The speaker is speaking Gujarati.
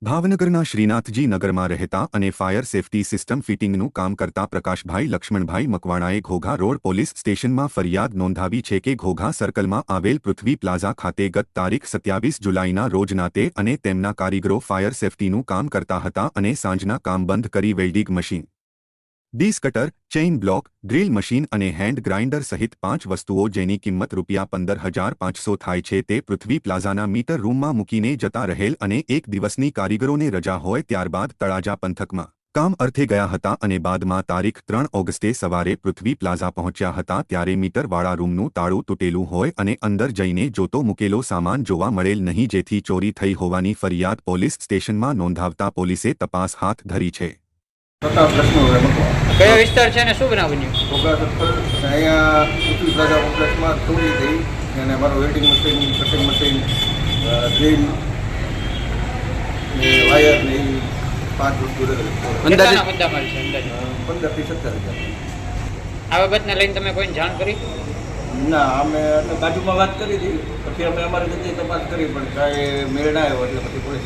ભાવનગરના શ્રીનાથજી નગરમાં રહેતા અને ફાયર સેફટી સિસ્ટમ ફિટિંગનું કામ કરતા પ્રકાશભાઈ લક્ષ્મણભાઈ મકવાણાએ ઘોઘા રોડ પોલીસ સ્ટેશનમાં ફરિયાદ નોંધાવી છે કે ઘોઘા સર્કલમાં આવેલ પૃથ્વી પ્લાઝા ખાતે ગત તારીખ 27 જુલાઈના રોજના તે અને તેમના કારીગરો ફાયર સેફટીનું કામ કરતા હતા અને સાંજના કામ બંધ કરી welding machine disc cutter, chain block, drill machine અને હેન્ડ ગ્રાઇન્ડર સહિત 5 વસ્તુઓ જેની કિંમત ₹15,500 થાય છે તે પૃથ્વી પ્લાઝાના મીટર રૂમમાં મૂકીને જતા રહેલ અને એક દિવસની કારીગરોને રજા હોય ત્યારબાદ તળાજા પંથકમાં કામ અર્થે ગયા હતા અને બાદમાં તારીખ 3 ઓગસ્ટે સવારે પૃથ્વી પ્લાઝા પહોંચ્યા હતા ત્યારે મીટરવાળા રૂમનું તાળું તૂટેલું હોય અને અંદર જઈને જોતો મૂકેલો સામાન જોવા મળેલ નહીં જેથી ચોરી થઈ હોવાની ફરિયાદ પોલીસ સ્ટેશનમાં નોંધાવતા પોલીસે તપાસ હાથ ધરી છે। કયો વિસ્તાર છે ને શું બનાવ બન્યું? ઘોઘા સર્કલ અહીંયા પૃથ્વી પ્લાઝા કોમ્પ્લેક્સમાં ચોરી થઈ અને મારું welding machine, cutting machine, drill ને વાયર ને એ 5 વસ્તુ કેટલાના મુદ્દામાલ છે અંદાજે? 15 થી 17,000। આ બાબતને લઈને તમે કોઈને જાણ કરી? ના, અમે બાજુમાં વાત કરી હતી, પછી અમે અમારી રીતે તપાસ કરી પણ કાંઈ મેળ ના આવ્યો એટલે પછી પોલીસ